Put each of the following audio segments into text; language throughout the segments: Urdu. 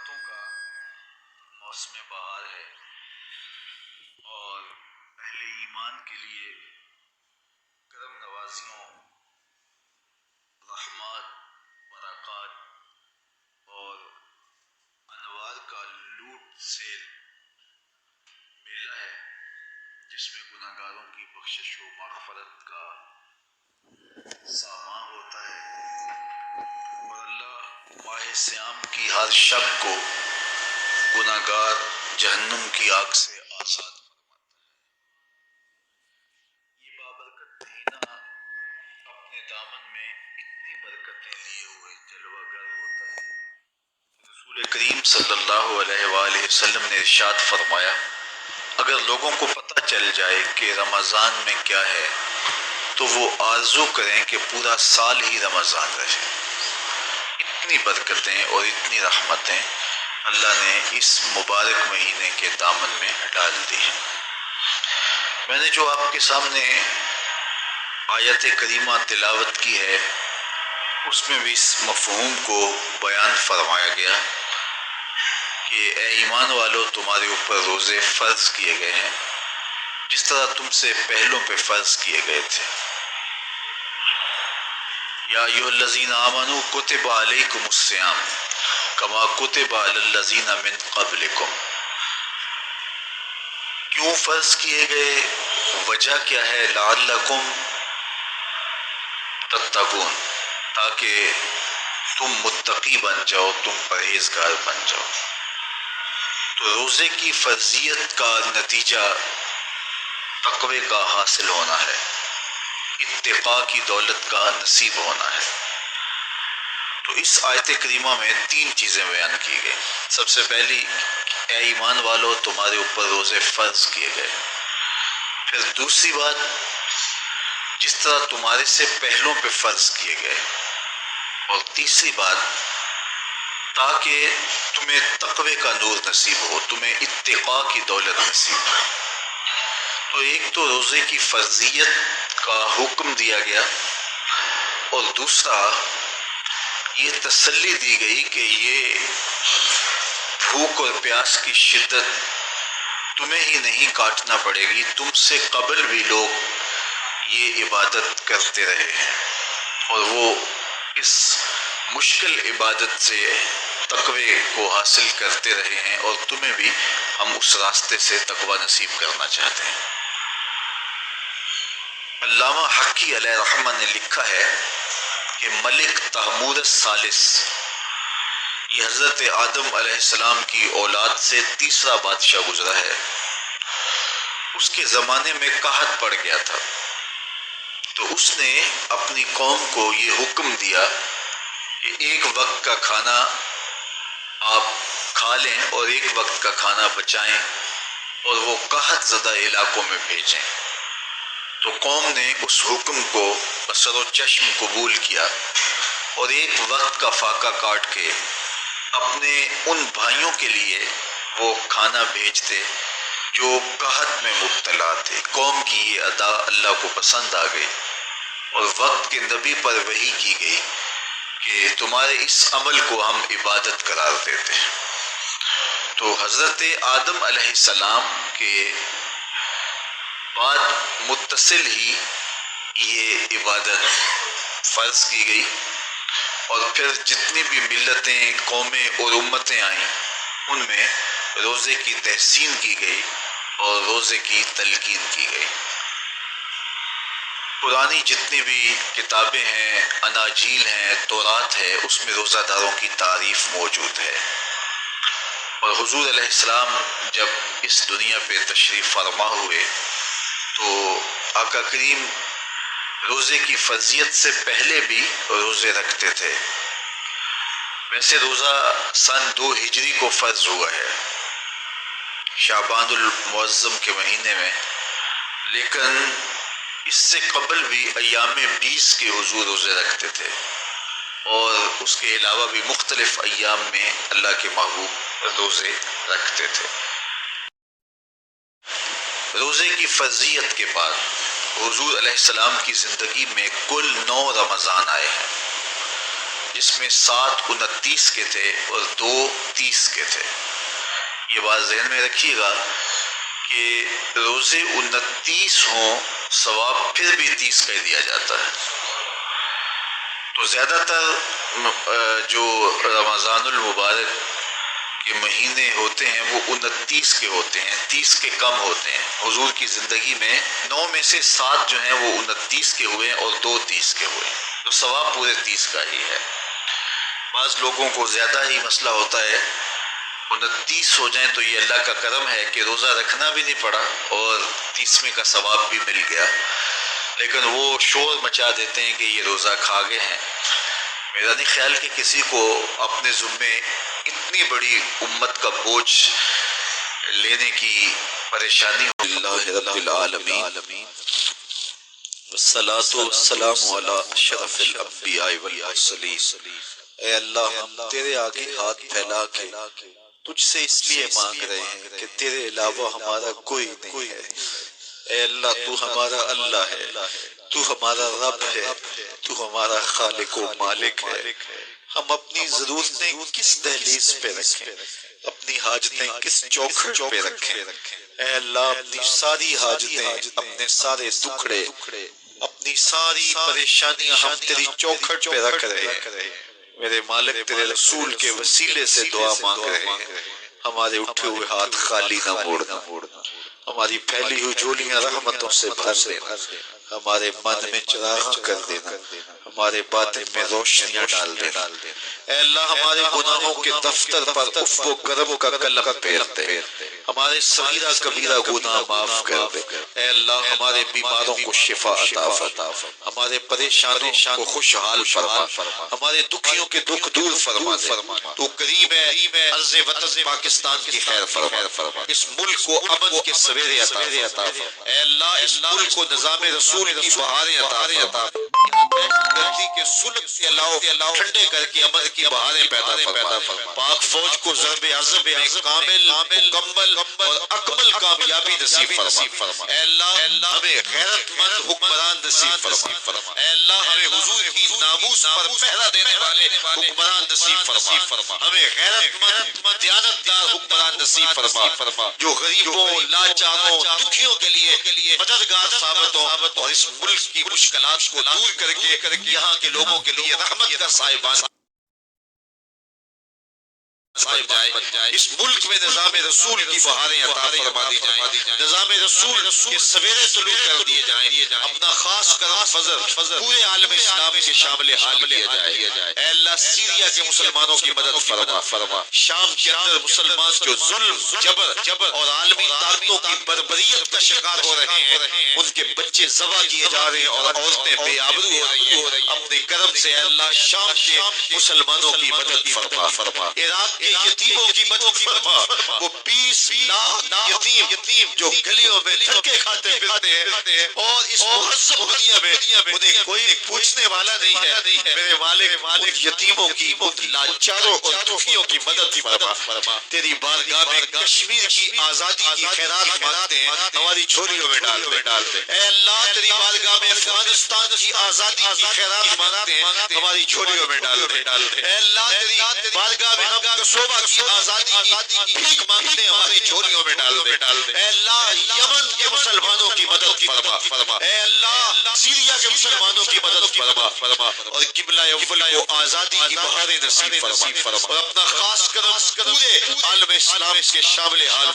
نعمتوں کا موسم بہار ہے اور اہل ایمان کے لیے کرم نوازیوں، رحمات، برکات اور انوار کا لوٹ سیل میلہ ہے، جس میں گناہگاروں کی بخشش و مغفرت کا سامان ہوتا ہے اور اللہ ماہ سیام کی ہر شب کو گناہگار جہنم کی آگ سے آزاد فرماتا ہے۔ یہ بابرکت مہینہ اپنے دامن میں اتنی برکتیں لیے ہوئے جلوہ گر ہوتا ہے۔ رسول کریم صلی اللہ علیہ وآلہ وسلم نے ارشاد فرمایا، اگر لوگوں کو پتہ چل جائے کہ رمضان میں کیا ہے تو وہ آرزو کریں کہ پورا سال ہی رمضان رہے۔ اتنی برکتیں اور اتنی رحمتیں اللہ نے اس مبارک مہینے کے دامن میں ڈال دی ہیں۔ میں نے جو آپ کے سامنے آیت کریمہ تلاوت کی ہے، اس میں بھی اس مفہوم کو بیان فرمایا گیا کہ اے ایمان والو، تمہارے اوپر روزے فرض کیے گئے ہیں جس طرح تم سے پہلوں پہ فرض کیے گئے تھے۔ یا ایھا الذین آمنوا کتب علیکم الصیام کما کتب علی الذین من قبلکم۔ کیوں فرض کیے گئے؟ وجہ کیا ہے؟ لعلکم تتقون، تاکہ تم متقی بن جاؤ، تم پرہیزگار بن جاؤ۔ تو روزے کی فرضیت کا نتیجہ تقوی کا حاصل ہونا ہے، اتقاء کی دولت کا نصیب ہونا ہے۔ تو اس آیت کریمہ میں تین چیزیں بیان کی گئی۔ سب سے پہلی، اے ایمان والو، تمہارے اوپر روزے فرض کیے گئے۔ پھر دوسری بات، جس طرح تمہارے سے پہلوں پہ فرض کیے گئے۔ اور تیسری بات، تاکہ تمہیں تقوی کا نور نصیب ہو، تمہیں اتقاء کی دولت نصیب ہو۔ تو ایک تو روزے کی فرضیت کا حکم دیا گیا، اور دوسرا یہ تسلی دی گئی کہ یہ بھوک اور پیاس کی شدت تمہیں ہی نہیں کاٹنا پڑے گی، تم سے قبل بھی لوگ یہ عبادت کرتے رہے ہیں اور وہ اس مشکل عبادت سے تقوی کو حاصل کرتے رہے ہیں، اور تمہیں بھی ہم اس راستے سے تقوی نصیب کرنا چاہتے ہیں۔ علامہ حقی علیہ رحمہ نے لکھا ہے کہ ملک تحمور الثالث، یہ حضرت آدم علیہ السلام کی اولاد سے تیسرا بادشاہ گزرا ہے، اس کے زمانے میں قحط پڑ گیا تھا، تو اس نے اپنی قوم کو یہ حکم دیا کہ ایک وقت کا کھانا آپ کھا لیں اور ایک وقت کا کھانا بچائیں اور وہ قحط زدہ علاقوں میں بھیجیں۔ تو قوم نے اس حکم کو بصر و چشم قبول کیا اور ایک وقت کا فاقہ کاٹ کے اپنے ان بھائیوں کے لیے وہ کھانا بھیجتے جو قحط میں مبتلا تھے۔ قوم کی یہ ادا اللہ کو پسند آ گئی اور وقت کے نبی پر وحی کی گئی کہ تمہارے اس عمل کو ہم عبادت قرار دیتے ہیں۔ تو حضرت آدم علیہ السلام کے بعد متصل ہی یہ عبادت فرض کی گئی، اور پھر جتنی بھی ملتیں، قومیں اور امتیں آئیں، ان میں روزے کی تحسین کی گئی اور روزے کی تلقین کی گئی۔ پرانی جتنی بھی کتابیں ہیں، اناجیل ہیں، تورات ہے، اس میں روزہ داروں کی تعریف موجود ہے۔ اور حضور علیہ السلام جب اس دنیا پہ تشریف فرما ہوئے تو آقا کریم روزے کی فرضیت سے پہلے بھی روزے رکھتے تھے۔ ویسے روزہ سن 2 ہجری کو فرض ہوا ہے، شعبان المعظم کے مہینے میں، لیکن اس سے قبل بھی ایام 20 کے حضور روزے رکھتے تھے، اور اس کے علاوہ بھی مختلف ایام میں اللہ کے محبوب روزے رکھتے تھے۔ روزے کی فرضیت کے بعد حضور علیہ السلام کی زندگی میں کل 9 رمضان آئے ہیں۔ جس میں 7 29 کے تھے اور 2 30 کے تھے۔ یہ بات ذہن میں رکھیے گا کہ روزے 29 ہوں ثواب پھر بھی 30 کا دیا جاتا ہے۔ تو زیادہ تر جو رمضان المبارک کے مہینے ہوتے ہیں وہ 29 کے ہوتے ہیں، 30 کے کم ہوتے ہیں۔ حضور کی زندگی میں 9 میں سے 7 جو ہیں وہ 29 کے ہوئے اور 2 30 کے ہوئے، تو ثواب پورے 30 کا ہی ہے۔ بعض لوگوں کو زیادہ ہی مسئلہ ہوتا ہے، 29 ہو جائیں تو یہ اللہ کا کرم ہے کہ روزہ رکھنا بھی نہیں پڑا اور 30ویں کا ثواب بھی مل گیا، لیکن وہ شور مچا دیتے ہیں کہ یہ روزہ کھا گئے ہیں۔ میرا نہیں خیال کہ کسی کو اپنے ذمے اتنی بڑی امت کا بوجھ لینے کی پریشانی ہو۔ اللہ رب العالمین والصلاة والسلام علی اشرف الانبیاء والمرسلین۔ اے اللہ ہم تیرے آگے ہاتھ پھیلا کے تجھ سے اس لیے مانگ رہے ہیں کہ تیرے علاوہ ہمارا کوئی نہیں ہے۔ اے اللہ تو ہمارا اللہ ہے، تو ہمارا رب ہے، تو ہمارا خالق و مالک ہے۔ ہم اپنی ضرورتیں کس دہلیز پہ رکھیں، اپنی حاجتیں کس چوکھٹ پہ رکھیں۔ اے اللہ اپنی ساری حاجتیں، اپنے سارے دکھڑے، اپنی ساری پریشانیاں ہم تیری چوکھٹ پہ رکھ رہے ہیں۔ میرے مالک تیرے رسول کے وسیلے سے دعا مانگ رہے ہیں، ہمارے اٹھے ہوئے ہاتھ خالی نہ موڑنا، ہماری پھیلی ہوئی جھولیاں رحمتوں سے بھر دینا، ہمارے من میں چراغاں کر دینا، ہمارے باطن میں روشنیاں ڈال دینا۔ اے اللہ ہمارے گناہوں کے دفتر پر اف و گرم کا قلم پھیر دے، ہمارے صغیرہ کبیرہ گناہ معاف کر دے۔ اے اللہ ہمارے بیماروں کو شفا عطا فرما، ہمارے پریشانوں کو خوشحال فرما، ہمارے دکھیوں کے دکھ دور فرما دے۔ تو قریب ہے عرض وطن پاکستان کی خیر فرما، اس ملک کو امن کے سویرے عطا فرما۔ اے اللہ اس ملک کو نظام رسول کی بہاریں عطا فرما، گردی کے سلک سے اللہ ٹھنڈے کر کے امن کی بہاریں پیدا فرما۔ پاک فوج کو ضرب عظم میں کامل، مکمل اور اکمل کامیابی نصیب فرما۔ اے اللہ ہمیں غیرت مند حکمران نصیب فرما۔ اے اللہ ہمیں حضور کی ناموس پر پہرا دینے والے حکمران نصیب فرما۔ ہمیں غیرت مند دیانتدار حکمران نصیب فرما، جو غریبوں، لاچاروں، دکھیوں کے لیے مددگار ثابت ہو اور اس ملک کی مشکلات کو دور کر کے یہاں کے لوگوں کے لیے رحمت کا سائبان بن جائے۔ اس ملک میں نظام رسول کی بہاریں عطا فرما دی جائیں، نظام رسول کے سویرے طلوع کر دیے جائیں، اپنا خاص کرم فضل پورے عالم اسلام کے شامل حال کیا جائے۔ اے اللہ سیریا کے مسلمانوں کی مدد فرما، شام کے اندر مسلمان جو ظلم، جبر اور عالمی طاقتوں کی بربریت کا شکار ہو رہے ہیں، ان کے بچے ذبح کیے جا رہے ہیں اور عورتیں بے آبرو ہو رہی ہیں، اپنے کرم سے اے اللہ شام کے مسلمانوں کی مدد فرما۔ عراق کے یتیموں کی مدد فرما، وہ 20 لاکھ یتیم جو گلیوں میں دھکے کھاتے پھرتے ہیں اور اس مہذب دنیا میں انہیں کوئی پوچھنے والا نہیں ہے۔ میرے مالک یتیموں کی، لاچاروں اور دکھیوں کی مدد فرما۔ تیری بارگاہ میں کشمیر کی آزادی کی خیرات مانگتے ہیں، ہماری جھولیوں میں ڈال دے۔ اے اللہ تیری بارگاہ میں افغانستان کی آزادی کی خیرات مانگتے ہیں، ہماری جھولیوں میں ڈال دے۔ اے اللہ تیری بارگاہ میں ہم صوبہ کی آزادی کی بھیک مانگتے ہیں، ہماری جھولیوں میں ڈال دے۔ اے اللہ یمن کے مسلمانوں کی مدد فرما، اے اللہ سیریا کے مسلمانوں کی مدد فرما اور قبلہ اول کو آزادی کی بہاریں نصیب فرما اور اپنا خاص کرم پورے عالم اسلام کے شامل حال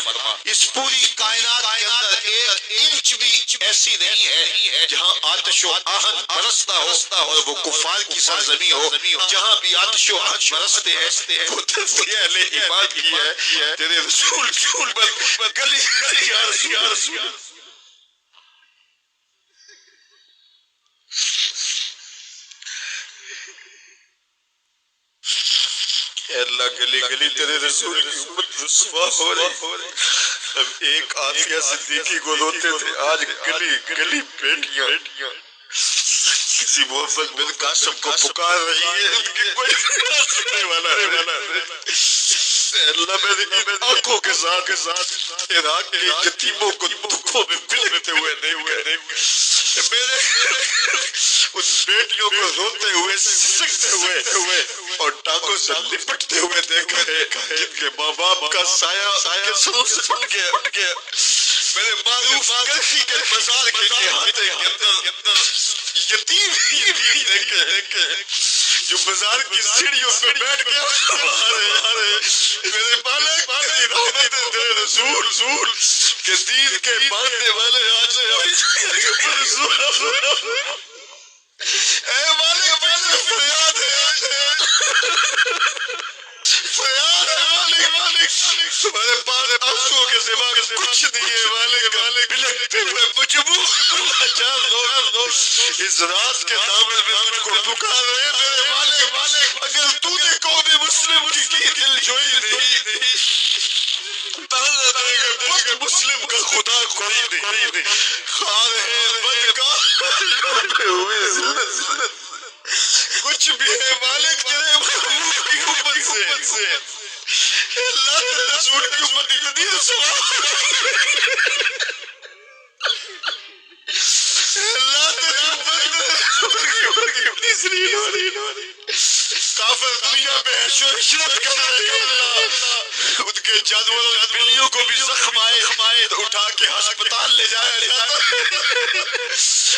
فرما۔ اس پوری کائنات کے اندر ایک انچ بھی ایسی نہیں ہے جہاں آتش و آہن برستا ہو اور وہ کفار کی سرزمین ہو۔ جہاں بھی آتش و آہن برستے ہیں وہ تذکیہ اہل ایمان کی ہے، تیرے رسول کی امت گلی گلی یا رسول۔ اے اللہ گلی گلی تیرے رسول کی امت رسوا ہو رہی۔ اب ایک آسیہ صدیقی کو روتے تھے، آج گلی گلی بیٹیاں کسی محمد بن قاسم کو پکار رہی ہے، ان کی کوئی سننے والا ہے۔ اللہ میری آنکھوں کے ساتھ عراق کے یتیموں کو دکھوں میں بلکتے ہوئے دیکھ میرے ان بیٹیوں کو روتے ہوئے سسکتے ہوئے اور ٹانگوں سے لپٹتے ہوئے دیکھا ہے جن کے ماں باپ کا سایہ ان کے سروں سے اٹھ گیا میرے معروف کرخی کے بازار کے احاطے کے اندر یتیم دیکھے جو بازار کی سیڑھیوں پہ بیٹھ گیا میرے مالک تیری رحمت تیرے رسول کے دین کے ماننے والے آج اے مالک فریاد ہے مالک تمہارے پاس آنسوؤں کے سوا کچھ نہیں ہے مالک بلکتے ہوئے مجبور اس رات کے دامن میں تجھ کو پکار رہے میرے مالک اگر تو نے قوم مسلم کی دل جوئی نہیں بت مسلم کا خدا کوئی نہیں خار ہے کچھ بھی ہے مالک تیرے محبوب کی امت سے اللہ کے رسول کی امت کی تدیر سوال اللہ تیری امت کافر دنیا میں عیش و عشرت کر رہے اللہ ان کے جانوروں اور بلیوں کو بھی زخم آئے تو اٹھا کے ہسپتال لے جایا جاتا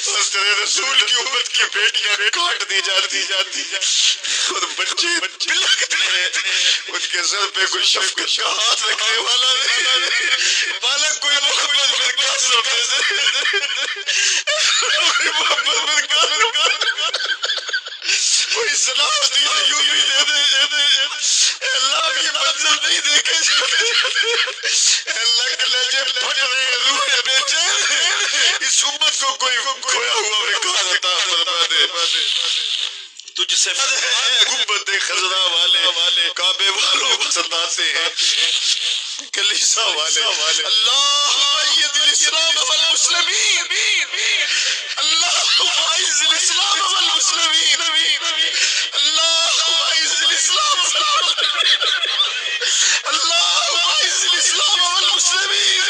اور تیرے رسول کی امت کی بیٹیاں کاٹ دی جاتی اور بچے بلکتے ہیں ان کے سر پہ کوئی شفقت کا ہاتھ رکھنے والا نہیں مالک کوئی محبت میں قاسم دے کوئی محبت میں قاسم کوئی سلامتی یوں بھی دے اللہ یہ منظر نہیں دیکھے اللہ کے لہجے پھٹ رہے ہیں روحیں بے چین اس امت کو کوئی کھویا ہوا وقار عطا فرما دے تجھ سے گنبد خضرا والے کعبے والوں کو ستاتے ہیں کلیسا والے اللہم اید الاسلام والمسلمین اللہم اعز الاسلام والمسلمین اللہم اعز الاسلام اللہم اعز الاسلام والمسلمین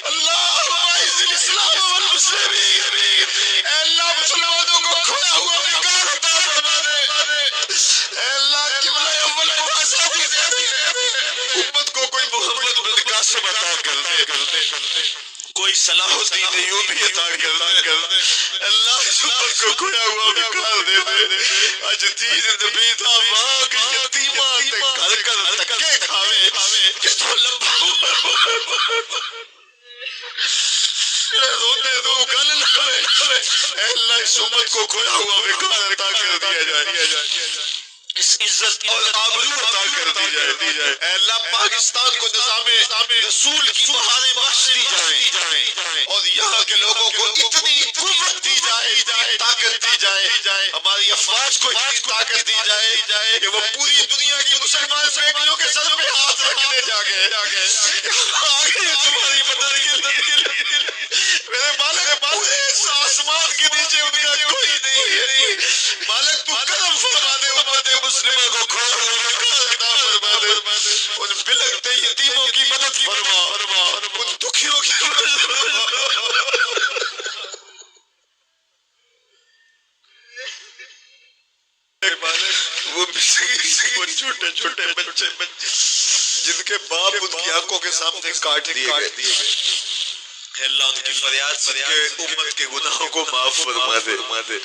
اللہم اعز الاسلام والمسلمین اے اللہ مسلمانوں کو کھویا ہوا وقار عطا فرما دے اے اللہ قبلہ اول کو آزادی دے امت کو کوئی محمد بن قاسم عطا کر دے کوئی صلاح الدین ایوبی عطا کر دے اللہ اس امت کو کھویا ہوا وقار دے اج دین نبی دا مانگ یتیماں تے گھر تکے کھاوے کتوں لمبا روتے دو گل لگے اے اللہ اس امت کو کھویا ہوا وقار عطا کر دیا جائے اس عزت اور آبرو عطا کر دی جائے اے اللہ پاکستان کو نظام رسول کی بہاریں بخش دی جائیں اور یہاں کے لوگوں کو اتنی قوت دی جائے طاقت دی جائے ہماری افواج کو اتنی طاقت دی جائے کہ وہ پوری دنیا کی مسلمان بیٹیوں کے سر پہ ہاتھ رکھنے جاگے آگے تمہاری مدد کے لیے میرے مالک پورے اس آسمان کے نیچے ان کا کوئی نہیں ہے مالک تو کرم فرما دے امت مسلمہ کو کھول عطا فرما دے ان بلکتے یتیموں کی مدد فرما ان دکھیوں کی مدد فرما وہ چھوٹے چھوٹے بچے جن کے باپ ان کی آنکھوں کے سامنے کاٹ دیے گئے اے اللہ ان کی فریاد سن کے امت کے گناہوں کو معاف فرما دے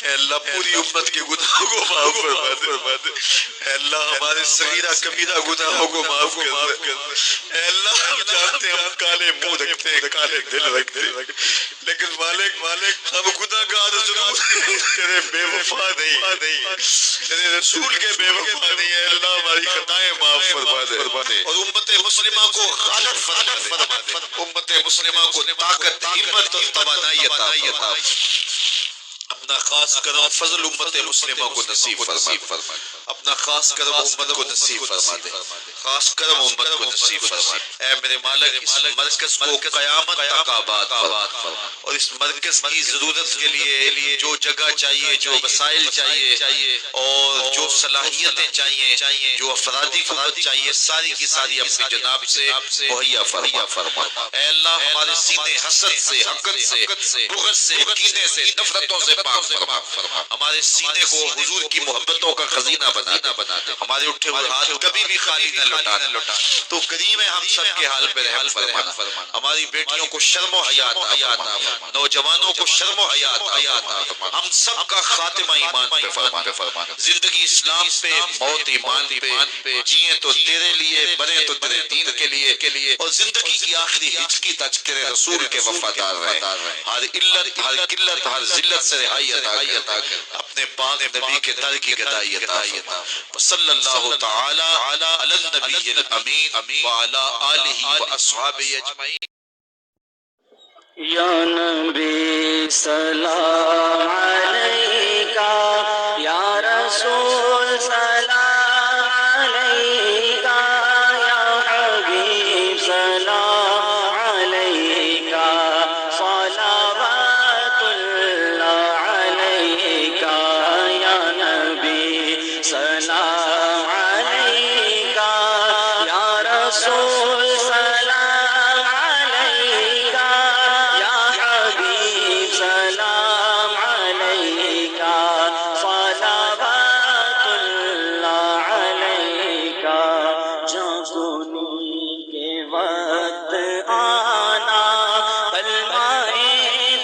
اے اللہ پوری امت کے گناہوں کو معاف فرما دے اے اللہ ہمارے صغیرہ کبیرہ گناہوں کو معاف کر دے اے اللہ ہم جانتے ہیں ہم کالے منہ رکھتے ہیں کالے دل رکھتے ہیں لیکن مالک ہم گناہگار ضرور تیرے بے وفا نہیں تیرے رسول کے بے وفا نہیں ہے اللہ ہماری خطائیں معاف فرما دے اور امت مسلمہ کو غالب فرما دے امت مسلمہ کو طاقت ہمت اور توانائی عطا اپنا خاص کرم فضل امت مسلمہ کو نصیب فرما اپنا اپنا خاص کرم امت کو نصیب فرما دے، خاص کرم امت کو نصیب فرما دے۔ اے میرے مالک اس مرکز کو قیامت تک آباد فرما، اور اس مرکز کی ضرورت کے لیے جو جگہ چاہیے، جو وسائل چاہیے اور جو صلاحیتیں چاہیے، جو افرادی قوت چاہیے، ساری کی ساری اپنی جناب سے مہیا فرما۔ اے اللہ ہمارے سینے حسد سے، حقد سے، بغض سے، کینے سے، نفرتوں سے پاک فرما۔ ہمارے سینے کو حضور کی محبتوں کا خزینہ بنا دے، ہمارے اٹھے ہوئے ہاتھ کبھی بھی خالی نہ لوٹانا۔ تو کریم ہے ہم سب کے حال پہ رحم فرمانا۔ ہماری بیٹیوں کو شرم و حیا عطا فرما، نوجوانوں کو شرم و حیا عطا فرما، ہم سب کا خاتمہ ایمان پہ فرما، زندگی اسلام پہ، موت ایمان پہ، جیئیں تو تیرے لیے، مریں تو تیرے دین کے لیے، اور زندگی کی آخری ہچکی تک تیرے رسول کے وفادار رہیں۔ ہر علت، ہر قلت، ہر ذلت سے رہائی عطا کر، اپنے پاک نبی کے در کی گدائی عطا فرما۔ صلی اللہ تعالی علی النبی الامین وعلی آلہ واصحابہ اجمعین۔ یا نبی سلام علیکہ، یا رسول سلام علیکہ، یا حبیب سلام علیکہ، صلوات اللہ علیکہ، یا نبی سلام علیکہ، یا رسول سلام علیکہ، یا حبیب سلام علیکہ، صلوات اللہ علیکہ۔ جاگنی کے وقت آنا، کلمہ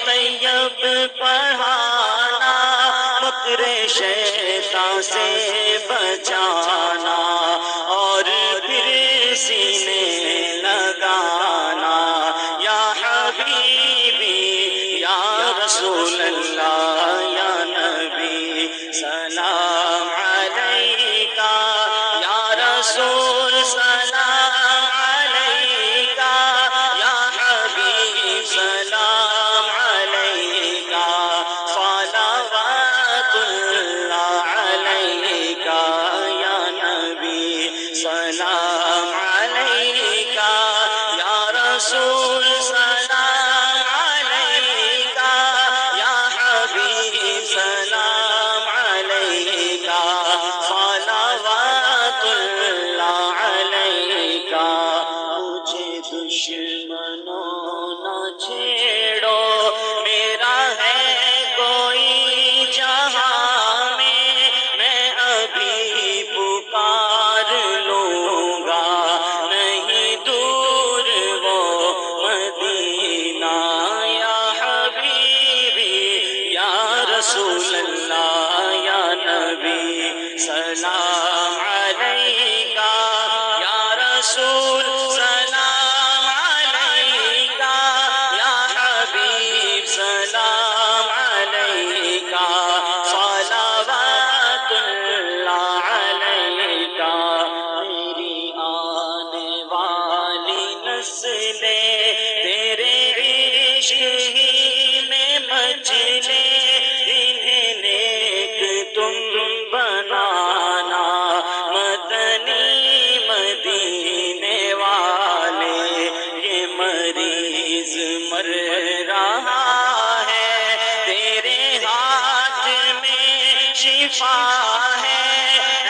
طیب پڑھانا، مکر شیطان سے بچانا، اور پھر سینے لگانا۔ یا حبیبی یا رسول اللہ، یا نبی سلام علیکہ، یا رسول سلام علیکہ، یا حبیب سلام علیکہ، صلوات اللہ علیکہ، یا نبی سلام علیکہ، یا رسول سلام علیکہ، یا حبیب سلام علیکہ، صلوات اللہ علیکہ۔ مجھے دشمنوں نہ چھیڑو، میرا ہے کوئی جہاں میں ابھی پکار لوں گا، نہیں دور وہ مدینہ۔ یا حبیبی یا رسول اللہ، یا نبی سلام علیکہ، یا رسول سلام علیکہ، یا حبیب سلام علیکہ، صلوات اللہ علیکہ۔ میری آنے والی نسلیں تیرے عشق ہی میں مچلے، انہیں نیک تم بنانا، مدنی مدینے والے۔ یہ مریض مر رہا ہے، تیرے ہاتھ میں شفا ہے،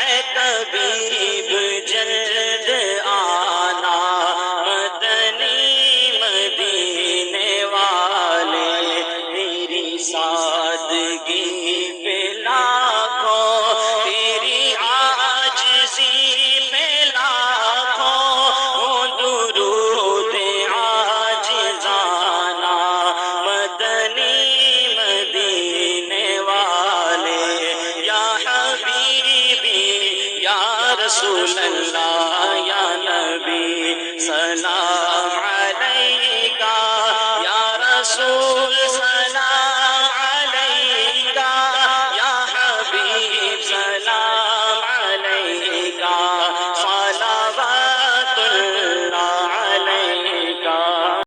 اے طبیب جلد آنا، مدنی مدینے والے۔ میری سادگی پہ لاکھوں، تیری عاجزی پہ لاکھوں، درود عاجزانہ، مدنی مدینے والے۔ یا حبیبی یا رسول اللہ، یا نبی سلام